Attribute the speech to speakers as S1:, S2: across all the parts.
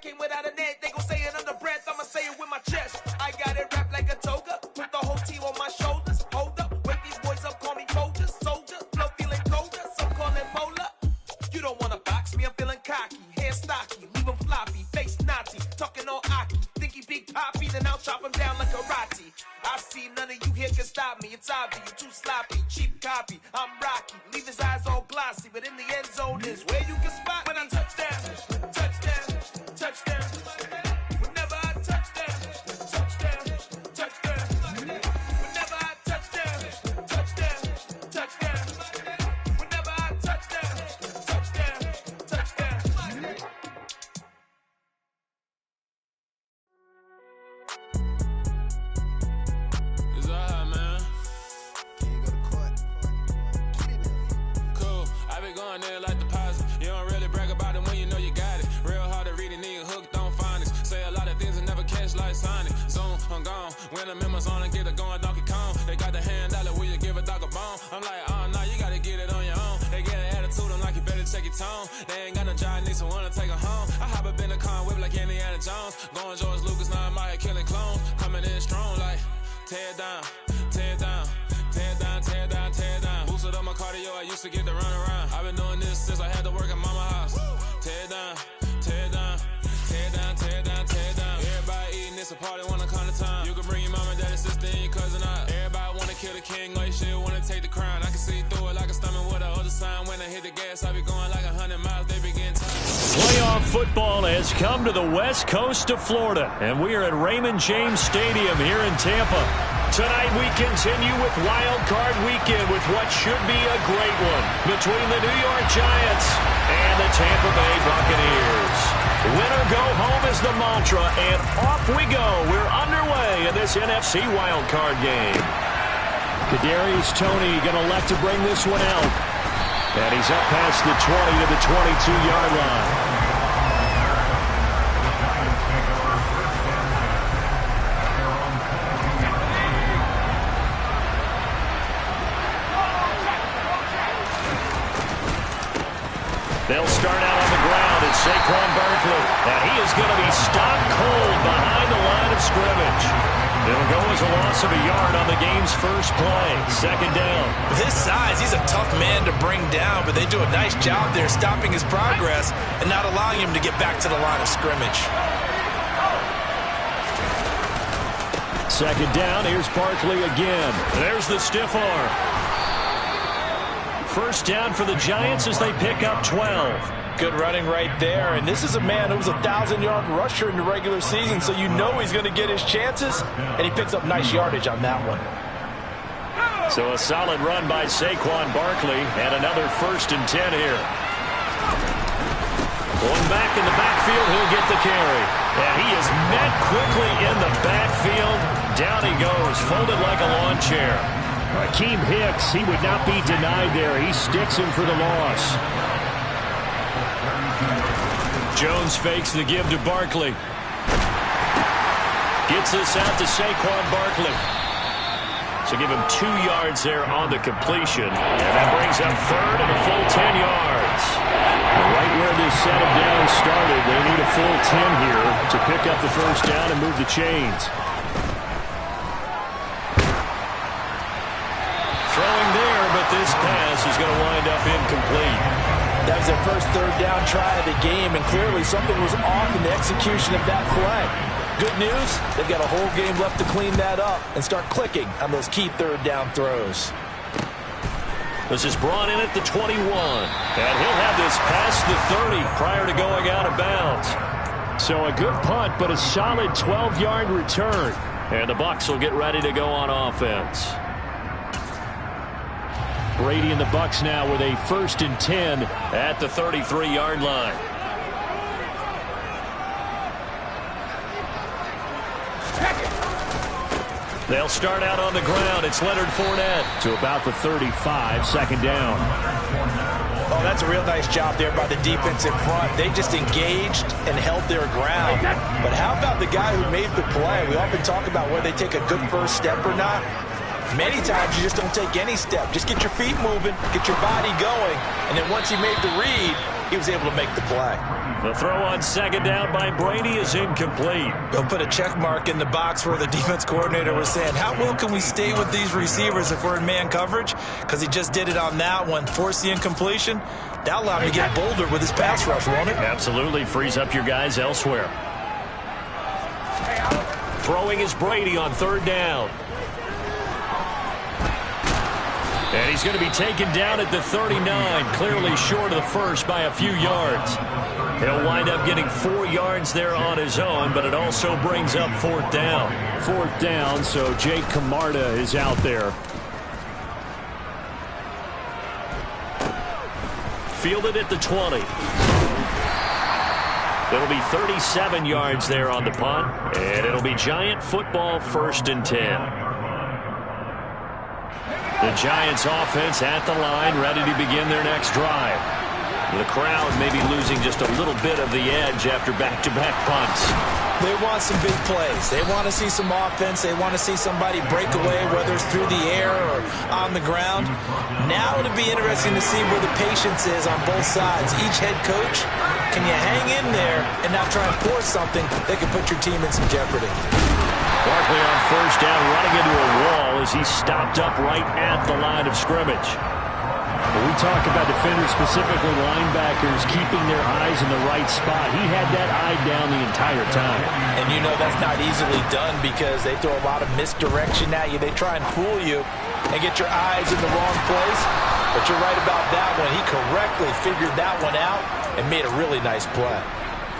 S1: came without a net. They gon' say it under breath, I'ma say it with my chest. I got it wrapped like a toga, put the whole team on my shoulders. Hold up, wake these boys up, call me Folger, soldier, flow feeling colder, some call it molar. You don't wanna box me, I'm feeling cocky, hair stocky, leave him floppy, face naughty, talking all aki. Think he big poppy, then I'll chop him down like karate. I see none of you here can stop me, it's obvious, you too sloppy, cheap copy, I'm Rocky. Leave his eyes all glossy, but in the end zone is where you can spot when I touchdown, touchdown, touchdown. Whenever I touchdown, touchdown, touchdown. Whenever I touchdown, touchdown, touchdown. Whenever I touchdown, touchdown, touchdown.
S2: It's all hot, man. Cool. I be going there like deposit. You don't really brag about it when you know you got it. Real hard to read it, nigga hooked on phonics. Say a lot of things and never catch like Sonic. Zone, I'm gone. When the memos on and get it going, Donkey Kong. They got the hand dollar, will you give a dog a bone? I'm like, oh, no, you gotta get it on your own. They get an attitude, I'm like, you better check your tone. They ain't got no job, need someone to take her home. I hop up in the car and whip like Indiana Jones. Going George Lucas, now I'm out here killing clones. Coming in strong like, tear down, tear down. Tear down, tear down, tear down. Boosted up my cardio, I used to get to run around. I've been doing this since I had to work at mama house. Tear down, tear down, tear down, tear down, tear down. Everybody eating, it's a party, wanna come to time. You can bring your mama, daddy, sister, and your cousin out. Everybody wanna kill the king, like shit, wanna take the crown. I can see through it like a stomach with a other sign. When I hit the gas, I be going like 100 miles, they begin time.
S3: Playoff football has come to the west coast of Florida, and we are at Raymond James Stadium here in Tampa. Tonight we continue with Wild Card Weekend with what should be a great one between the New York Giants and the Tampa Bay Buccaneers. Win or go home is the mantra, and off we go. We're underway in this NFC Wild Card game. Kadarius Toney going to elect to bring this one out. And he's up past the 20 to the 22-yard line. They'll start out on the ground. It's Saquon Barkley. And he is going to be stopped cold behind the line of scrimmage. It'll go as a loss of a yard on the game's first play. Second down.
S4: With his size, he's a tough man to bring down, but they do a nice job there stopping his progress and not allowing him to get back to the line of scrimmage.
S3: Second down. Here's Barkley again. There's the stiff arm. First down for the Giants as they pick up 12.
S4: Good running right there, and this is a man who was a 1,000-yard rusher in the regular season, so you know he's going to get his chances, and he picks up nice yardage on that one.
S3: So a solid run by Saquon Barkley, and another 1st and 10 here. One back in the backfield, he'll get the carry. And he is met quickly in the backfield. Down he goes, folded like a lawn chair. Akeem Hicks, he would not be denied there. He sticks him for the loss. Jones fakes the give to Barkley. Gets this out to Saquon Barkley. So give him 2 yards there on the completion. And that brings up 3rd and a full 10 yards. Right where this set of downs started, they need a full 10 here to pick up the first down and move the chains. Throwing there, but this pass is going to wind up incomplete.
S4: That was their first 3rd down try of the game, and clearly something was off in the execution of that play. Good news, they've got a whole game left to clean that up and start clicking on those key 3rd down throws.
S3: This is brought in at the 21, and he'll have this past the 30 prior to going out of bounds. So a good punt, but a solid 12-yard return. And the Bucs will get ready to go on offense. Brady and the Bucs now with a 1st and 10 at the 33-yard line. They'll start out on the ground. It's Leonard Fournette to about the 35, second down.
S4: Oh, that's a real nice job there by the defense in front. They just engaged and held their ground. But how about the guy who made the play? We often talk about whether they take a good first step or not. Many times you just don't take any step. Just get your feet moving, get your body going, and then once he made the read, he was able to make the play.
S3: The throw on second down by Brady is incomplete.
S4: They'll put a check mark in the box where the defense coordinator was saying, how well can we stay with these receivers if we're in man coverage? Because he just did it on that one, forced the incompletion. That'll allow him to get bolder with his pass rush, won't it?
S3: Absolutely, frees up your guys elsewhere. Throwing is Brady on third down. And he's going to be taken down at the 39, clearly short of the first by a few yards. He'll wind up getting 4 yards there on his own, but it also brings up fourth down.
S5: Fourth down, so Jake Camarda is out there.
S3: Fielded at the 20. It'll be 37 yards there on the punt, and it'll be Giant football, 1st and 10. The Giants offense at the line, ready to begin their next drive. The crowd may be losing just a little bit of the edge after back-to-back punts.
S4: They want some big plays. They want to see some offense. They want to see somebody break away, whether it's through the air or on the ground. Now it'll be interesting to see where the patience is on both sides. Each head coach, can you hang in there and not try and force something that could put your team in some jeopardy?
S3: Barkley on first down, running into a wall as he stopped up right at the line of scrimmage.
S5: When we talk about defenders, specifically linebackers, keeping their eyes in the right spot, he had that eye down the entire time.
S4: And you know that's not easily done because they throw a lot of misdirection at you. They try and fool you and get your eyes in the wrong place. But you're right about that one. He correctly figured that one out and made a really nice play.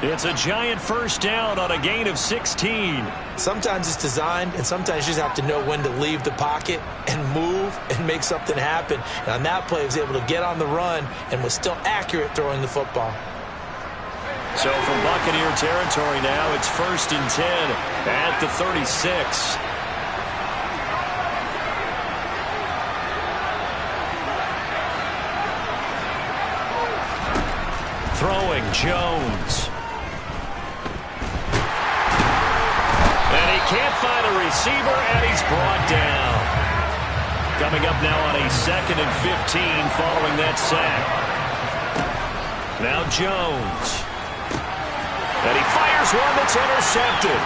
S3: It's a Giant first down on a gain of 16.
S4: Sometimes it's designed, and sometimes you just have to know when to leave the pocket and move and make something happen. And on that play, he was able to get on the run and was still accurate throwing the football.
S3: So from Buccaneer territory now, it's 1st and 10 at the 36. Throwing, Jones. And he can't find a receiver, and he's brought down. Coming up now on a 2nd and 15 following that sack. Now Jones. And he fires one that's intercepted.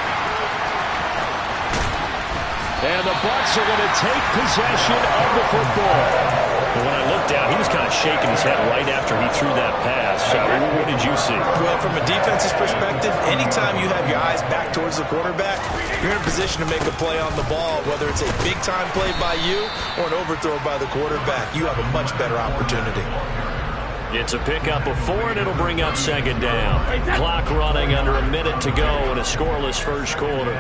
S3: And the Bucs are going to take possession of the football. And when I looked down, he was kind of shaking his head right after he threw that pass. What did you see?
S4: Well, from a defense's perspective, anytime you have your eyes back towards the quarterback, you're in a position to make a play on the ball, whether it's a big-time play by you or an overthrow by the quarterback. You have a much better opportunity.
S3: It's a pickup of 4, and it'll bring up 2nd down. Clock running under a minute to go in a scoreless first quarter.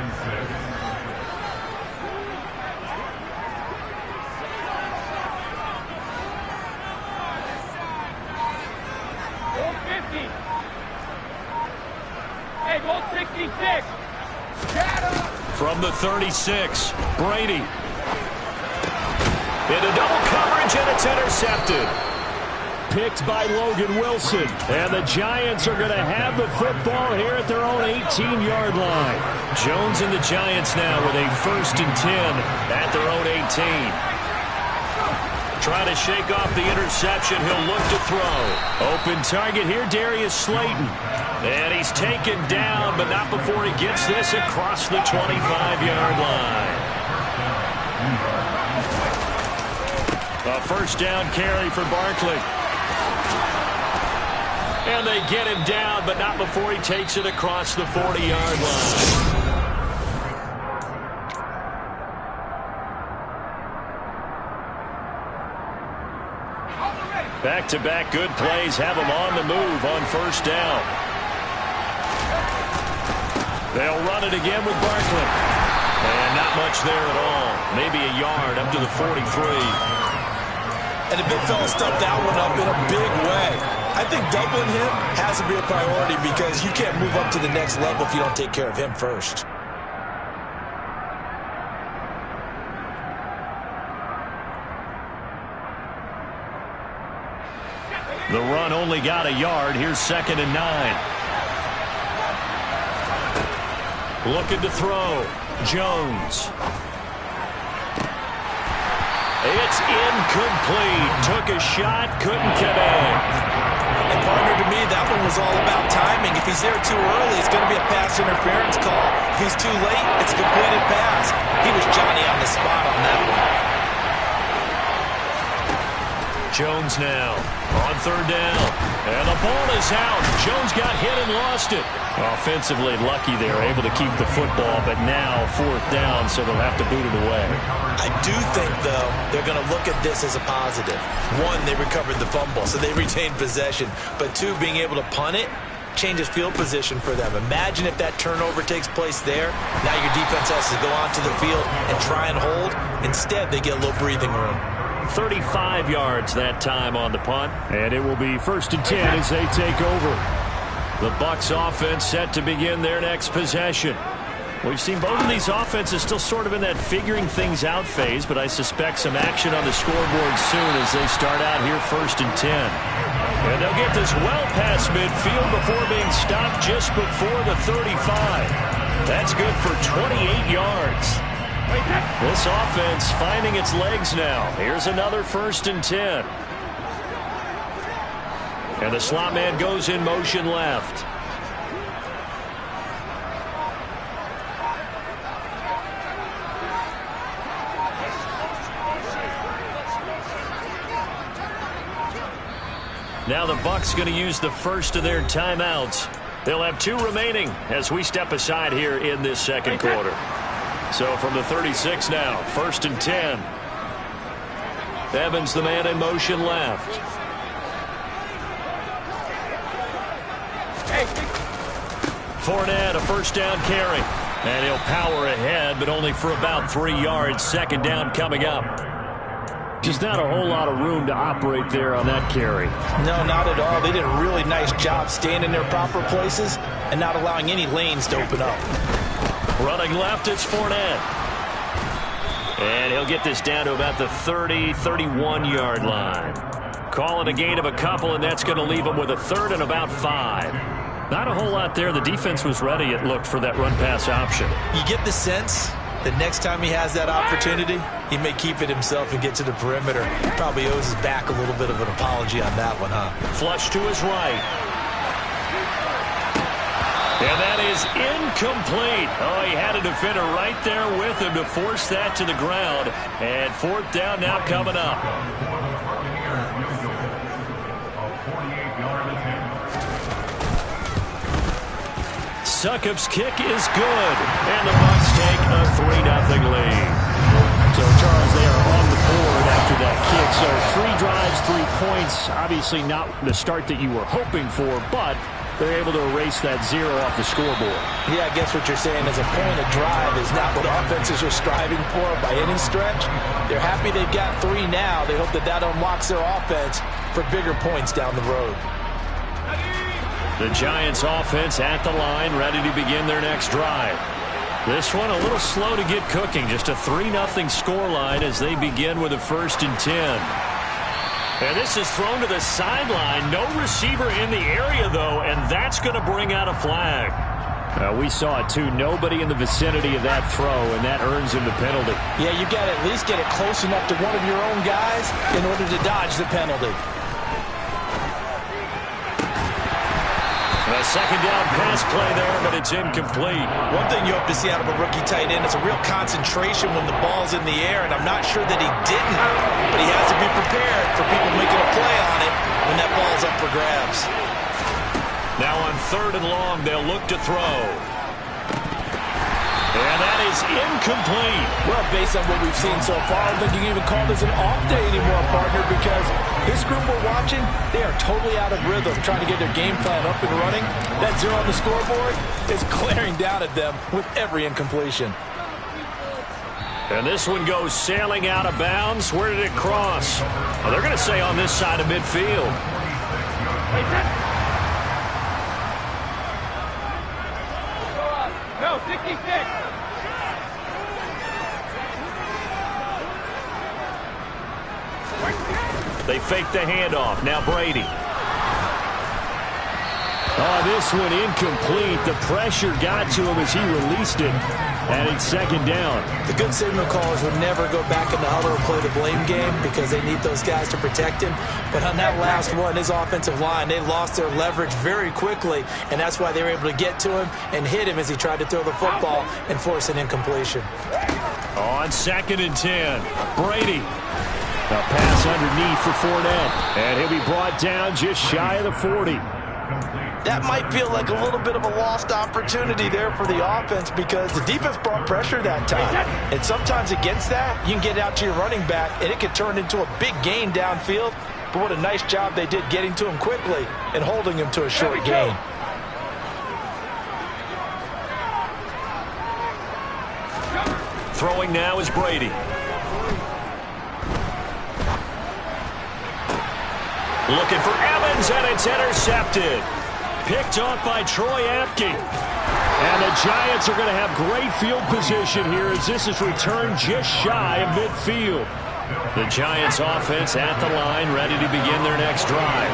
S3: From the 36, Brady. Into double coverage, and it's intercepted.
S5: Picked by Logan Wilson.
S3: And the Giants are going to have the football here at their own 18-yard line. Jones and the Giants now with a 1st and 10 at their own 18. Trying to shake off the interception. He'll look to throw. Open target here, Darius Slayton. And he's taken down, but not before he gets this across the 25-yard line. A first down carry for Barkley. And they get him down, but not before he takes it across the 40-yard line. Back-to-back good plays have him on the move on first down. They'll run it again with Barkley. And not much there at all. Maybe a yard up to the 43.
S4: And the big fella stuffed that one up in a big way. I think doubling him has to be a priority because you can't move up to the next level if you don't take care of him first.
S3: The run only got a yard. Here's 2nd and 9. Looking to throw. Jones. It's incomplete. Took a shot, couldn't connect.
S4: And partner, to me, that one was all about timing. If he's there too early, it's going to be a pass interference call. If he's too late, it's a completed pass. He was Johnny on the spot on that one.
S3: Jones now on third down. And the ball is out. Jones got hit and lost it. Offensively lucky they were able to keep the football, but now fourth down, so they'll have to boot it away.
S4: I do think, though, they're going to look at this as a positive. One, they recovered the fumble, so they retained possession. But two, being able to punt it changes field position for them. Imagine if that turnover takes place there. Now your defense has to go onto the field and try and hold. Instead, they get a little breathing room.
S3: 35 yards that time on the punt. And it will be 1st and 10 as they take over. The Bucs offense set to begin their next possession. We've seen both of these offenses still sort of in that figuring things out phase, but I suspect some action on the scoreboard soon as they start out here 1st and 10. And they'll get this well past midfield before being stopped just before the 35. That's good for 28 yards. This offense finding its legs now. Here's another 1st and 10. And the slot man goes in motion left. Now the Bucs going to use the first of their timeouts. They'll have 2 remaining as we step aside here in this second quarter. So from the 36 now, 1st and 10. Evans the man in motion left. Fournette, a first down carry. And he'll power ahead, but only for about 3 yards. 2nd down coming up. Just not a whole lot of room to operate there on that carry.
S4: No, not at all. They did a really nice job staying in their proper places and not allowing any lanes to open up.
S3: Running left, it's Fournette. And he'll get this down to about the 30, 31-yard line. Call it a gain of a couple, and that's going to leave him with a 3rd and about 5. Not a whole lot there. The defense was ready, it looked, for that run-pass option.
S4: You get the sense that next time he has that opportunity, he may keep it himself and get to the perimeter. He probably owes his back a little bit of an apology on that one, huh?
S3: Flush to his right. And that is incomplete. Oh, he had a defender right there with him to force that to the ground. And 4th down now coming up. Succop's kick is good. And the Bucs take a 3-0 lead. So, Charles, they are on the board after that kick. So 3 drives, 3 points. Obviously not the start that you were hoping for, but they're able to erase that 0 off the scoreboard.
S4: Yeah, I guess what you're saying is a point of drive is not what offenses are striving for by any stretch. They're happy they've got 3 now. They hope that that unlocks their offense for bigger points down the road.
S3: The Giants offense at the line, ready to begin their next drive. This one a little slow to get cooking. Just a 3-0 scoreline as they begin with a 1st and 10. And this is thrown to the sideline. No receiver in the area, though, and that's going to bring out a flag. We saw it, too. Nobody in the vicinity of that throw, and that earns him the penalty.
S4: Yeah, you got to at least get it close enough to one of your own guys in order to dodge the penalty.
S3: A 2nd down pass play there, but it's incomplete.
S4: One thing you hope to see out of a rookie tight end is a real concentration when the ball's in the air, and I'm not sure that he didn't, but he has to be prepared for people making a play on it when that ball's up for grabs.
S3: Now on 3rd and long, they'll look to throw. And that is incomplete.
S4: Well, based on what we've seen so far, I don't think you can even call this an off day anymore, partner, because this group we're watching, they are totally out of rhythm trying to get their game plan up and running. That 0 on the scoreboard is glaring down at them with every incompletion.
S3: And this one goes sailing out of bounds. Where did it cross? Well, they're going to say on this side of midfield.
S6: No, 66.
S3: They fake the handoff. Now Brady. Oh, this one incomplete. The pressure got to him as he released it. And it's second down.
S4: The good signal callers would never go back in the huddle and play the blame game because they need those guys to protect him. But on that last one, his offensive line, they lost their leverage very quickly, and that's why they were able to get to him and hit him as he tried to throw the football and force an incompletion.
S3: On 2nd and 10, Brady. A pass underneath for Fournette, and he'll be brought down just shy of the 40.
S4: That might feel like a little bit of a lost opportunity there for the offense because the defense brought pressure that time. And sometimes against that, you can get out to your running back, and it can turn into a big gain downfield. But what a nice job they did getting to him quickly and holding him to a short gain.
S3: Throwing now is Brady. Looking for Evans, and it's intercepted. Picked off by Troy Apke. And the Giants are going to have great field position here as this is returned just shy of midfield. The Giants offense at the line, ready to begin their next drive.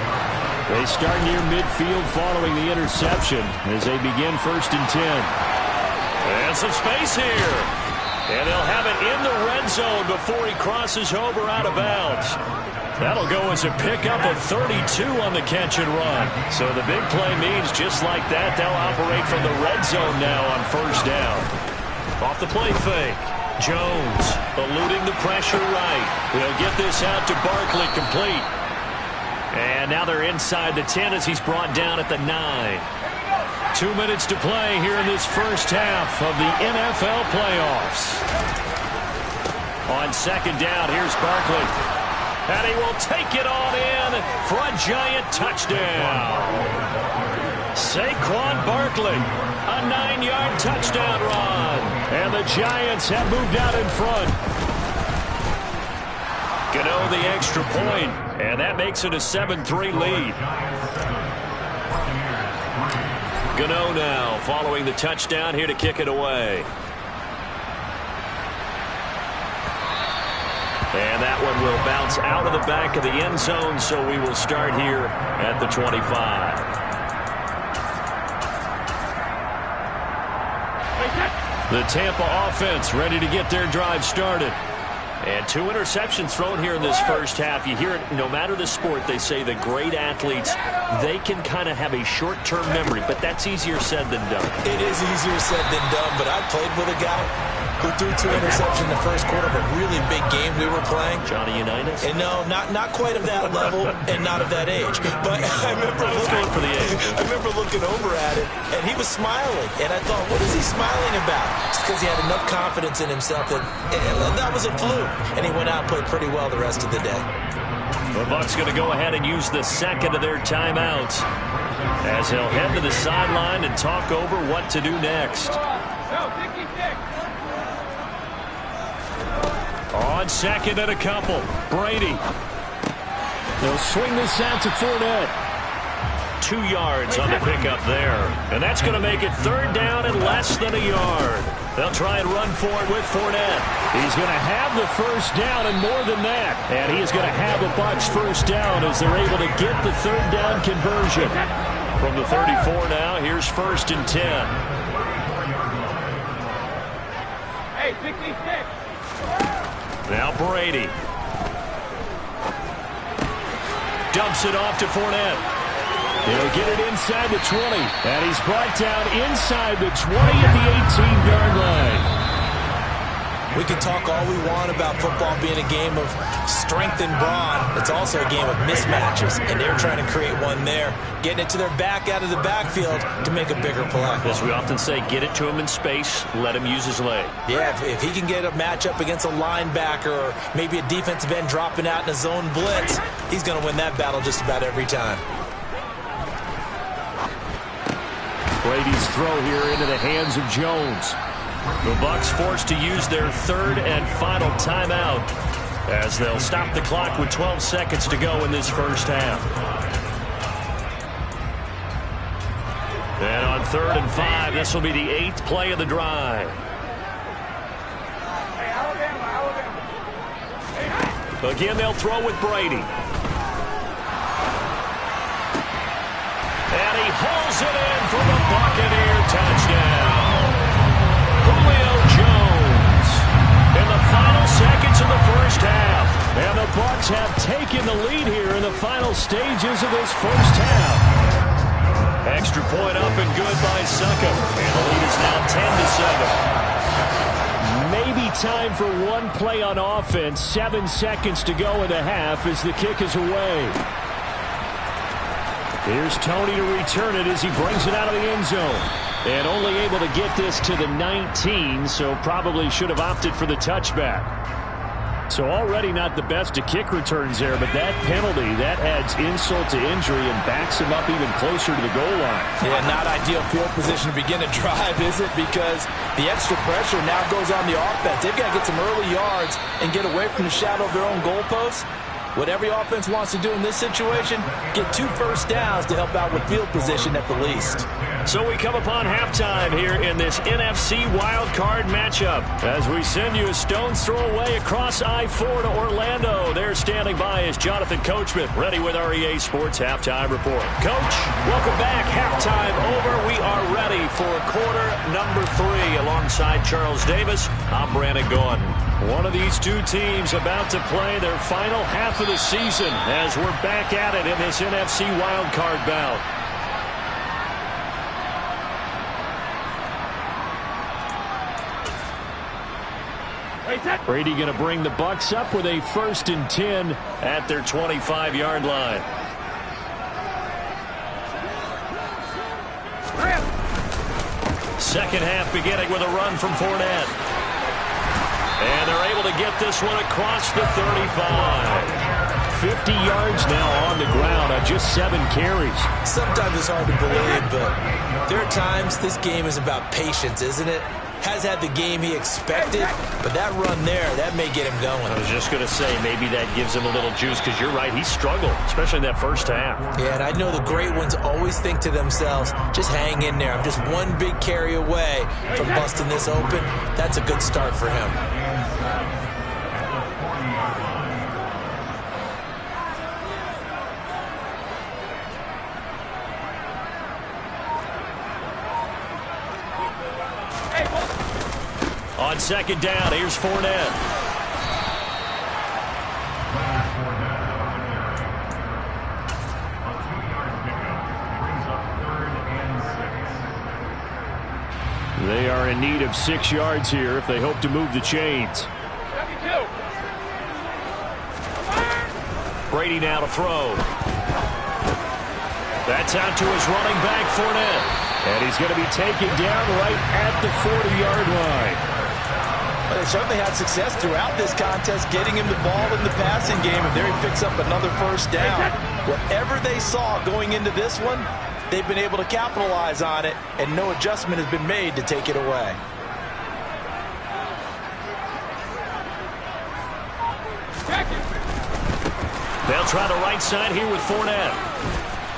S3: They start near midfield following the interception as they begin 1st and 10. And some space here. And they'll have it in the red zone before he crosses over out of bounds. That'll go as a pickup of 32 on the catch and run. So the big play means just like that, they'll operate from the red zone now on 1st down. Off the play fake. Jones eluding the pressure right. He'll get this out to Barkley complete. And now they're inside the 10 as he's brought down at the 9. 2 minutes to play here in this first half of the NFL playoffs. On 2nd down, here's Barkley. And he will take it on in for a Giant touchdown. Saquon Barkley, a 9-yard touchdown run. And the Giants have moved out in front. Gano the extra point, and that makes it a 7-3 lead. Gano now following the touchdown here to kick it away. And that one will bounce out of the back of the end zone, so we will start here at the 25. The Tampa offense ready to get their drive started. And 2 interceptions thrown here in this first half. You hear it, no matter the sport, they say the great athletes, they can kind of have a short-term memory, but that's easier said than done.
S4: It is easier said than done, but I played with a guy who threw 2 interceptions in the first quarter of a really big game we were playing.
S3: Johnny Unitas?
S4: And no, not quite of that level and not of that age. But I remember looking over at it, and he was smiling. And I thought, what is he smiling about? It's because he had enough confidence in himself that that was a fluke. And he went out and played pretty well the rest of the day.
S3: The Bucs going to go ahead and use the second of their timeouts as they'll head to the sideline and talk over what to do next. On 2nd and a couple, Brady. They'll swing this out to Fournette. 2 yards on the pickup there. And that's going to make it 3rd down and less than a yard. They'll try and run for it with Fournette. He's going to have the 1st down and more than that. And he is going to have the Bucs 1st down as they're able to get the 3rd down conversion. From the 34 now, here's 1st and 10.
S6: Hey, 66.
S3: Now Brady. Dumps it off to Fournette. He'll get it inside the 20. And he's brought down inside the 20 at the 18-yard line.
S4: We can talk all we want about football being a game of strength and brawn. It's also a game of mismatches, and they're trying to create one there, getting it to their back out of the backfield to make a bigger play.
S3: As we often say, get it to him in space, let him use his leg.
S4: Yeah, if he can get a matchup against a linebacker or maybe a defensive end dropping out in a zone blitz, he's going to win that battle just about every time.
S3: Brady's throw here into the hands of Jones. The Bucs forced to use their 3rd and final timeout as they'll stop the clock with 12 seconds to go in this first half. And on 3rd and 5, this will be the 8th play of the drive. Again, they'll throw with Brady. And he hauls it in for the Buccaneer touchdown. Julio Jones in the final seconds of the first half. And the Bucs have taken the lead here in the final stages of this first half. Extra point up and good by Succop. And the lead is now 10-7. Maybe time for one play on offense. 7 seconds to go in the half as the kick is away. Here's Tony to return it as he brings it out of the end zone. And only able to get this to the 19, so probably should have opted for the touchback. So already not the best of kick returns there, but that penalty, that adds insult to injury and backs him up even closer to the goal line.
S4: Yeah, not ideal field position to begin a drive, is it? Because the extra pressure now goes on the offense. They've got to get some early yards and get away from the shadow of their own goalposts. What every offense wants to do in this situation, get 2 first downs to help out with field position at the least.
S3: So we come upon halftime here in this NFC wildcard matchup. As we send you a stone's throw away across I-4 to Orlando. There standing by is Jonathan Coachman, ready with our EA Sports Halftime Report. Coach, welcome back. Halftime over. We are ready for quarter number 3. Alongside Charles Davis, I'm Brandon Gaudin. One of these two teams about to play their final half of the season as we're back at it in this NFC wildcard bout. Brady going to bring the Bucs up with a 1st and 10 at their 25-yard line. Second half beginning with a run from Fournette. And they're able to get this one across the 35. 50 yards now on the ground on just 7 carries.
S4: Sometimes it's hard to believe, but there are times this game is about patience, isn't it? Has had the game he expected, but that run there, that may get him going.
S3: I was just going to say, maybe that gives him a little juice, because you're right, he struggled, especially in that first half.
S4: Yeah, and I know the great ones always think to themselves, just hang in there. I'm just one big carry away from busting this open. That's a good start for him.
S3: On second down, here's Fournette. They are in need of 6 yards here if they hope to move the chains. Brady now to throw. That's out to his running back, Fournette. And he's going to be taken down right at the 40-yard line.
S4: Well, they certainly had success throughout this contest getting him the ball in the passing game, and there he picks up another first down. Whatever they saw going into this one, they've been able to capitalize on it, and no adjustment has been made to take it away.
S3: They'll try the right side here with Fournette.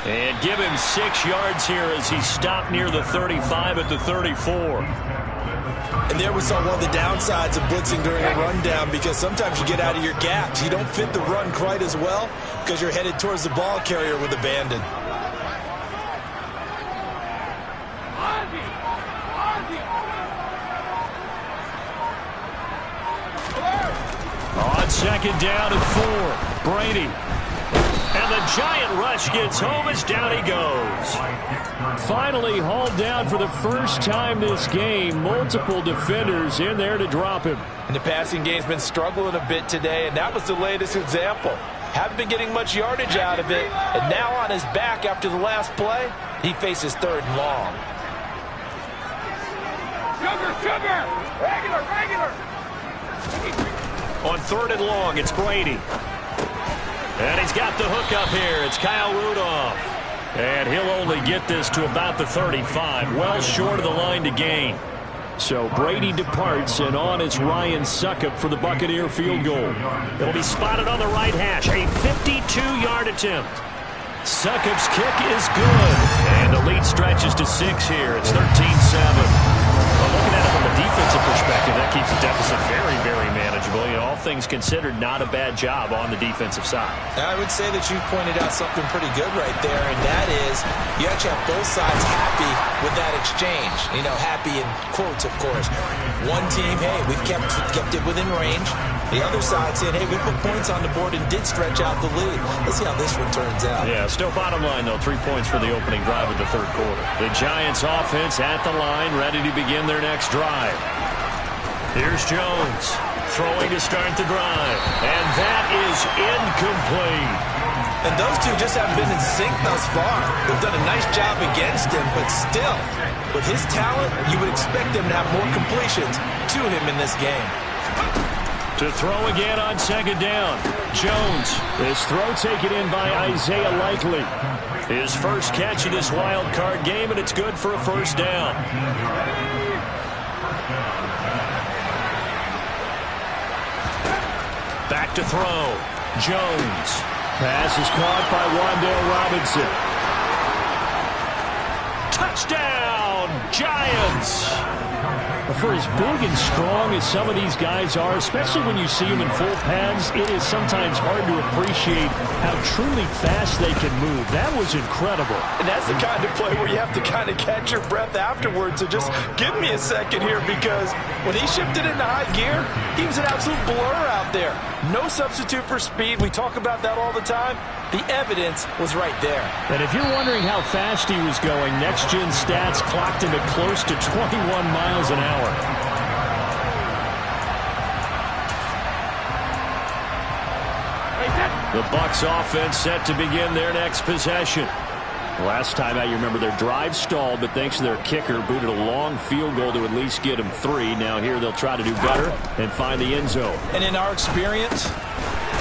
S3: And give him 6 yards here as he stopped near the 35 at the 34.
S4: And there we saw one of the downsides of blitzing during a rundown, because sometimes you get out of your gaps. You don't fit the run quite as well because you're headed towards the ball carrier with abandon.
S3: On second down and 4, Brady. And the giant rush gets home as down he goes. Finally hauled down for the first time this game. Multiple defenders in there to drop him.
S4: And the passing game's been struggling a bit today, and that was the latest example. Haven't been getting much yardage out of it, and now on his back after the last play, he faces 3rd and long.
S6: Sugar! Regular!
S3: On 3rd and long, it's Brady. And he's got the hook up here. It's Kyle Rudolph. And he'll only get this to about the 35. Well short of the line to gain. So Brady departs, and on is Ryan Succop for the Buccaneer field goal. It'll be spotted on the right hash. A 52-yard attempt. Succop's kick is good. And the lead stretches to 6 here. It's 13-7. Well, looking at it from a defensive perspective, that keeps the deficit very, very manageable. You know, all things considered, not a bad job on the defensive side.
S4: I would say that you've pointed out something pretty good right there, and that is you actually have both sides happy with that exchange. You know, happy in quotes, of course. One team, hey, we've kept it within range. The other side saying, hey, we put points on the board and did stretch out the lead. Let's see how this one turns out.
S3: Yeah, still bottom line, though, 3 points for the opening drive of the third quarter. The Giants offense at the line, ready to begin their next drive. Here's Jones, throwing to start the drive, and that is incomplete.
S4: And those two just haven't been in sync thus far. They've done a nice job against him, but still, with his talent, you would expect them to have more completions to him in this game.
S3: To throw again on second down. Jones. His throw taken in by Isaiah Likely. His first catch of this wild card game, and it's good for a first down. Back to throw. Jones. Pass is caught by Wan'Dale Robinson. Touchdown, Giants!
S5: For as big and strong as some of these guys are, especially when you see them in full pads, it is sometimes hard to appreciate how truly fast they can move. That was incredible.
S4: And that's the kind of play where you have to kind of catch your breath afterwards. So just give me a second here, because when he shifted into high gear, he was an absolute blur out there. No substitute for speed. We talk about that all the time. The evidence was right there.
S5: And if you're wondering how fast he was going, Next Gen Stats clocked him at close to 21 miles an hour.
S3: The Bucs offense set to begin their next possession. Last time out, you remember their drive stalled, but thanks to their kicker, booted a long field goal to at least get them 3. Now here they'll try to do better and find the end zone.
S4: And in our experience,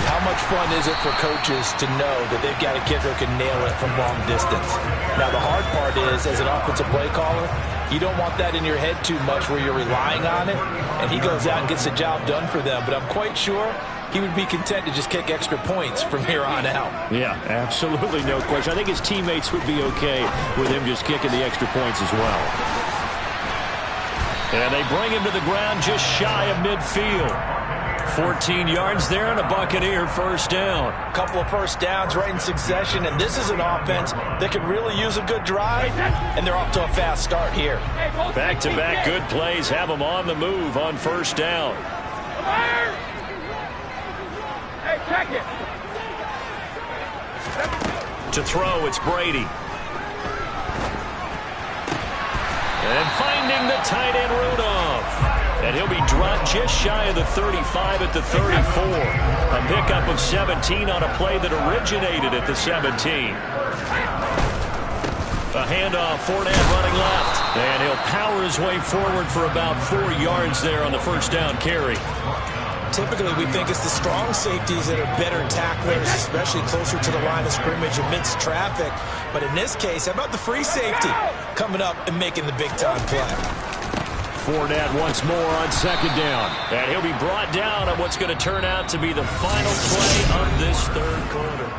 S4: how much fun is it for coaches to know that they've got a kicker who can nail it from long distance? Now, the hard part is, as an offensive play caller, you don't want that in your head too much where you're relying on it, and he goes out and gets the job done for them. But I'm quite sure he would be content to just kick extra points from here on out.
S5: Yeah, absolutely no question. I think his teammates would be okay with him just kicking the extra points as well.
S3: And they bring him to the ground just shy of midfield. 14 yards there and a Buccaneer first down.
S4: A couple of first downs right in succession, and this is an offense that could really use a good drive, and they're off to a fast start here.
S3: Back-to-back good plays have them on the move on first down.
S6: Hey, check it.
S3: To throw, it's Brady. And finding the tight end Rudolph. And he'll be dropped just shy of the 35 at the 34. A pickup of 17 on a play that originated at the 17. A handoff, Fournette running left. And he'll power his way forward for about 4 yards there on the first down carry.
S4: Typically, we think it's the strong safeties that are better tacklers, especially closer to the line of scrimmage amidst traffic. But in this case, how about the free safety coming up and making the big-time play?
S3: Fournette once more on second down. And he'll be brought down on what's going to turn out to be the final play of this third quarter.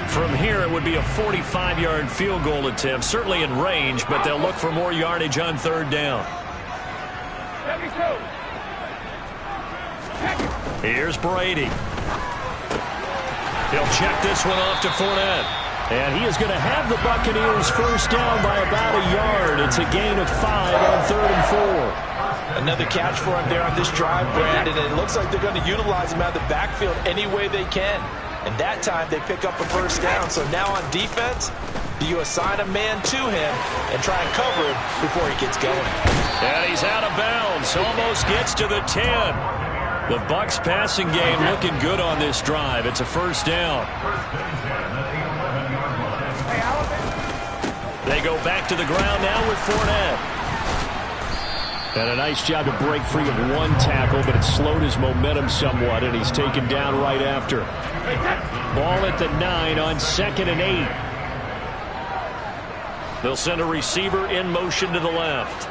S3: From here, it would be a 45-yard field goal attempt, certainly in range, but they'll look for more yardage on third down. Here's Brady. He'll check this one off to Fournette.
S5: And he is going to have the Buccaneers first down by about a yard. It's a gain of 5 on 3rd and 4.
S4: Another catch for him there on this drive, Brandon, and it looks like they're going to utilize him out of the backfield any way they can. And that time they pick up a first down. So now on defense, do you assign a man to him and try and cover him before he gets going?
S3: And he's out of bounds. Almost gets to the 10. The Bucs passing game looking good on this drive. It's a first down. They go back to the ground now with Fournette.
S5: And a nice job to break free of one tackle, but it slowed his momentum somewhat, and he's taken down right after. Ball at the 9 on 2nd and 8. They'll send a receiver in motion to the left.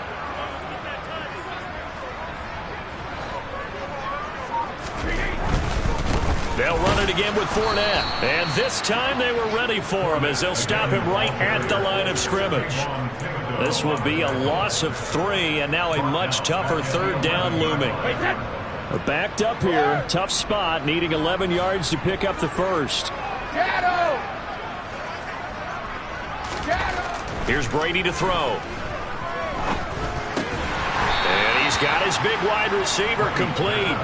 S3: They'll run it again with Fournette. And this time they were ready for him as they'll stop him right at the line of scrimmage. This will be a loss of 3, and now a much tougher third down looming.
S5: Backed up here, tough spot, needing 11 yards to pick up the first.
S3: Here's Brady to throw. And he's got his big wide receiver complete.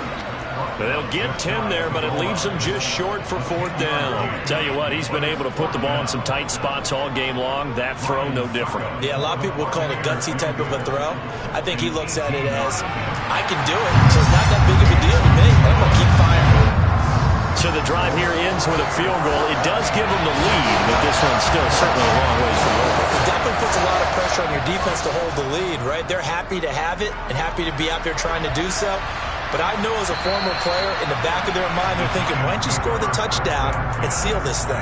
S3: They'll get 10 there, but it leaves them just short for 4th down.
S5: Tell you what, he's been able to put the ball in some tight spots all game long. That throw, no different.
S4: Yeah, a lot of people would call it a gutsy type of a throw. I think he looks at it as, I can do it, so it's not that big of a deal to me. I'm going to keep firing.
S3: So the drive here ends with a field goal. It does give them the lead, but this one's still certainly a long ways from over.
S4: It definitely puts a lot of pressure on your defense to hold the lead, right? They're happy to have it and happy to be out there trying to do so. But I know as a former player, in the back of their mind, they're thinking, why don't you score the touchdown and seal this thing?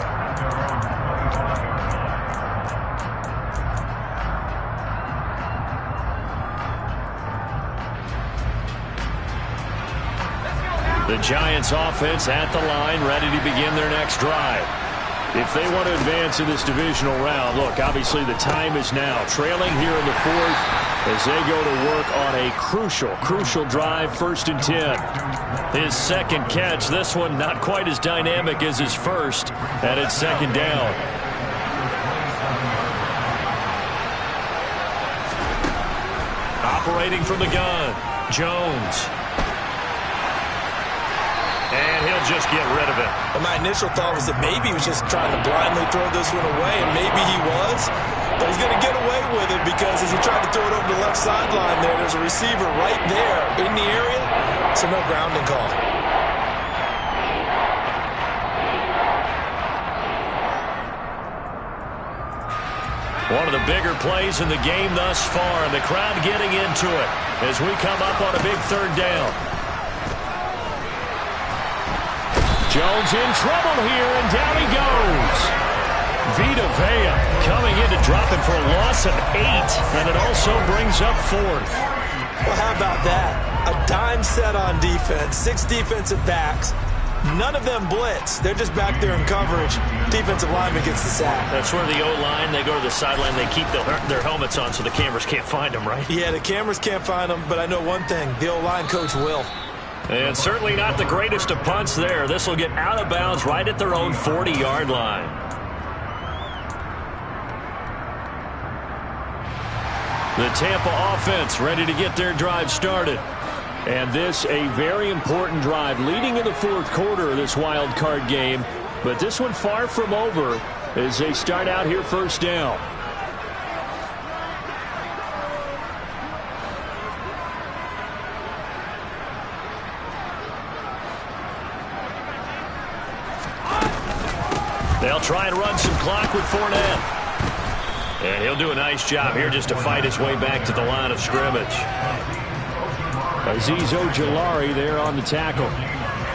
S3: The Giants offense at the line, ready to begin their next drive.
S5: If they want to advance in this divisional round, look, obviously the time is now. Trailing here in the 4th as they go to work on a crucial drive, 1st and 10.
S3: His second catch, this one not quite as dynamic as his first, and it's 2nd down. Operating from the gun, Jones. And he'll just get rid of it.
S4: Well, my initial thought was that maybe he was just trying to blindly throw this one away, and maybe he was. But he's going to get away with it because as he tried to throw it over the left sideline there's a receiver right there in the area, so no grounding call.
S3: One of the bigger plays in the game thus far, and the crowd getting into it as we come up on a big 3rd down.
S5: Jones in trouble here, and down he goes. Vita Vea coming in to drop him for a loss of 8, and it also brings up 4th.
S4: Well, how about that? A dime set on defense, 6 defensive backs. None of them blitz. They're just back there in coverage. Defensive lineman gets the sack.
S3: That's where the O-line, they go to the sideline, they keep their helmets on so the cameras can't find them, right?
S4: Yeah, the cameras can't find them, but I know one thing. The O-line coach will.
S3: And certainly not the greatest of punts there. This will get out of bounds right at their own 40-yard line. The Tampa offense ready to get their drive started.
S5: And this a very important drive leading in the 4th quarter of this wild card game. But this one far from over as they start out here 1st down.
S3: They'll try and run some clock with Fournette. And he'll do a nice job here just to fight his way back to the line of scrimmage.
S5: Azeez Ojulari there on the tackle.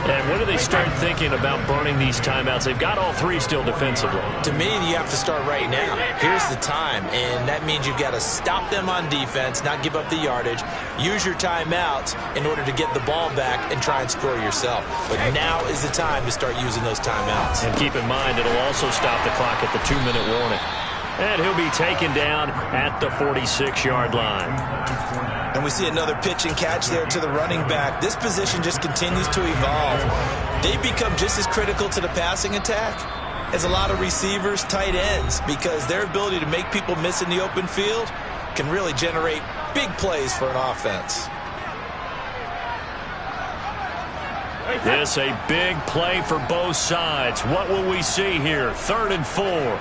S3: And when do they start thinking about burning these timeouts? They've got all 3 still defensively.
S4: To me, you have to start right now. Here's the time, and that means you've got to stop them on defense, not give up the yardage, use your timeouts in order to get the ball back and try and score yourself. But now is the time to start using those timeouts.
S3: And keep in mind, it'll also stop the clock at the 2-minute warning. And he'll be taken down at the 46-yard line.
S4: And we see another pitch and catch there to the running back. This position just continues to evolve. They become just as critical to the passing attack as a lot of receivers, tight ends, because their ability to make people miss in the open field can really generate big plays for an offense.
S3: This a big play for both sides. What will we see here? 3rd and 4.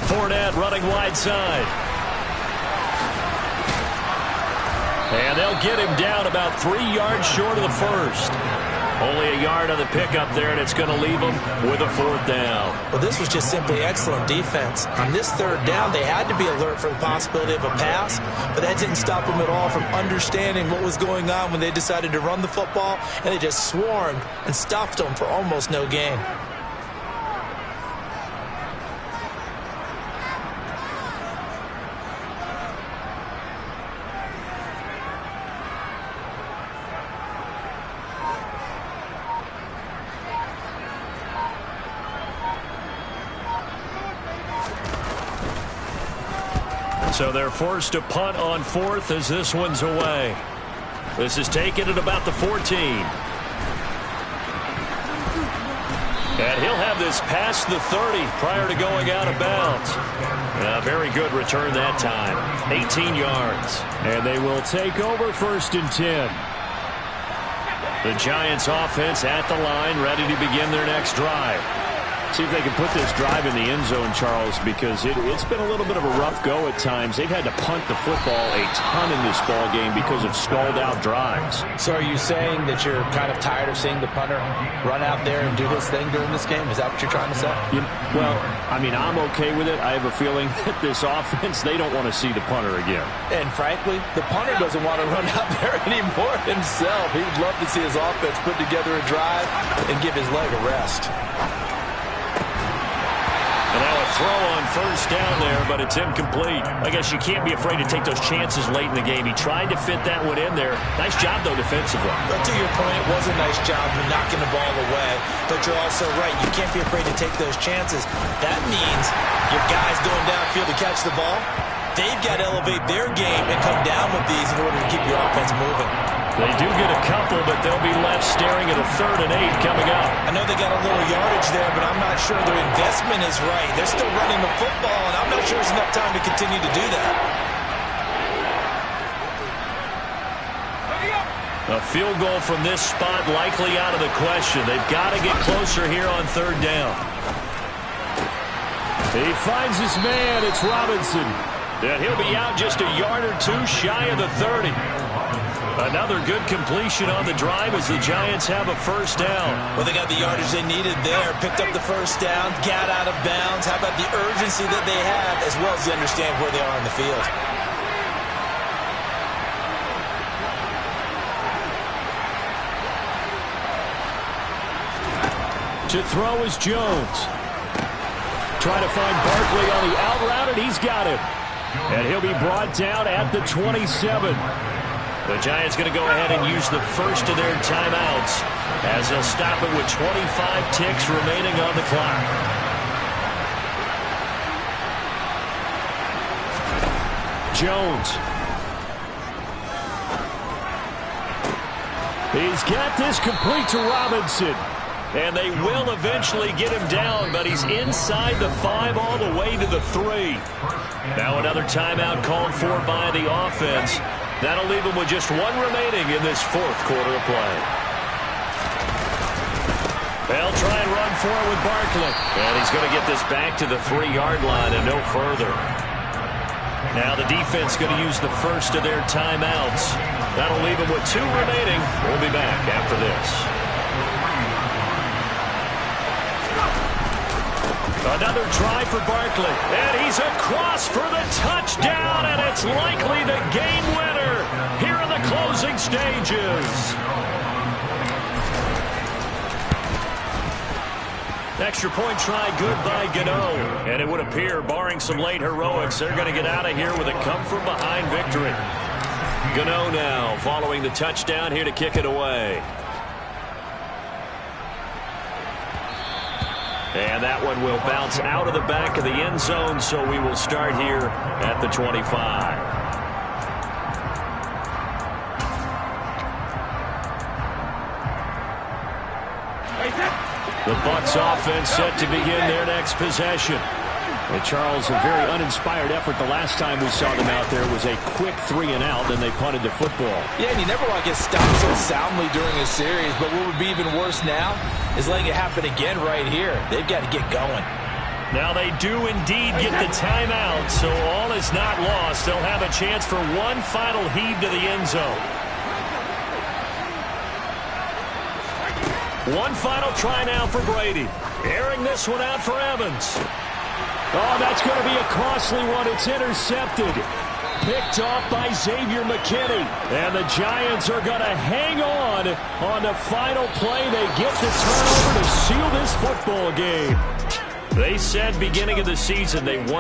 S3: Fournette running wide side. And they'll get him down about 3 yards short of the first. Only a yard on the pickup there, and it's going to leave them with a 4th down.
S4: Well, this was just simply excellent defense. On this 3rd down, they had to be alert for the possibility of a pass, but that didn't stop them at all from understanding what was going on when they decided to run the football, and they just swarmed and stuffed them for almost no gain.
S3: So they're forced to punt on 4th as this one's away. This is taken at about the 14. And he'll have this past the 30 prior to going out of bounds. A very good return that time. 18 yards.
S5: And they will take over 1st and 10.
S3: The Giants offense at the line, ready to begin their next drive.
S5: See if they can put this drive in the end zone, Charles, because it's been a little bit of a rough go at times. They've had to punt the football a ton in this ball game because of stalled-out drives.
S4: So are you saying that you're kind of tired of seeing the punter run out there and do his thing during this game? Is that what you're trying to say?
S5: Well, I mean, I'm okay with it. I have a feeling that this offense, they don't want to see the punter again.
S4: And frankly, the punter doesn't want to run out there anymore himself. He'd love to see his offense put together a drive and give his leg a rest.
S3: And now a throw on 1st down there, but it's incomplete. I guess you can't be afraid to take those chances late in the game. He tried to fit that one in there. Nice job, though, defensively.
S4: But to your point, it was a nice job of knocking the ball away. But you're also right. You can't be afraid to take those chances. That means your guys going downfield to catch the ball, they've got to elevate their game and come down with these in order to keep your offense moving.
S3: They do get a couple, but they'll be left staring at a 3rd and 8 coming up.
S4: I know they got a little yardage there, but I'm not sure their investment is right. They're still running the football, and I'm not sure there's enough time to continue to do that.
S3: A field goal from this spot likely out of the question. They've got to get closer here on 3rd down.
S5: He finds his man. It's Robinson.
S3: And he'll be out just a yard or two shy of the 30. Another good completion on the drive as the Giants have a 1st down.
S4: Well, they got the yardage they needed there. Picked up the 1st down, got out of bounds. How about the urgency that they have, as well as they understand where they are on the field?
S5: To throw is Jones. Trying to find Barkley on the out route, and he's got him. And he'll be brought down at the 27.
S3: The Giants going to go ahead and use the first of their timeouts as they'll stop it with 25 ticks remaining on the clock.
S5: Jones. He's got this complete to Robinson.
S3: And they will eventually get him down, but he's inside the 5 all the way to the 3. Now another timeout called for by the offense. That'll leave him with just 1 remaining in this 4th quarter of play. They'll try and run for it with Barkley. And he's going to get this back to the 3-yard line and no further. Now the defense going to use the first of their timeouts. That'll leave him with 2 remaining. We'll be back after this. Another try for Barkley, and he's across for the touchdown, and it's likely the game winner here in the closing stages. Extra point try good by Gano, and it would appear, barring some late heroics, they're going to get out of here with a come-from-behind victory. Gano now following the touchdown here to kick it away. And that one will bounce out of the back of the end zone, so we will start here at the 25. The Bucs offense set to begin their next possession. And Charles, a very uninspired effort. The last time we saw them out there was a quick 3-and-out, then they punted the football.
S4: Yeah, and you never want to get stopped so soundly during a series, but what would be even worse now is letting it happen again right here. They've got to get going.
S3: Now they do indeed get the timeout, so all is not lost. They'll have a chance for one final heave to the end zone. One final try now for Brady. Airing this one out for Evans.
S5: Oh, that's going to be a costly one. It's intercepted. Picked off by Xavier McKinney. And the Giants are going to hang on the final play. They get the turnover to seal this football game.
S3: They said beginning of the season they wanted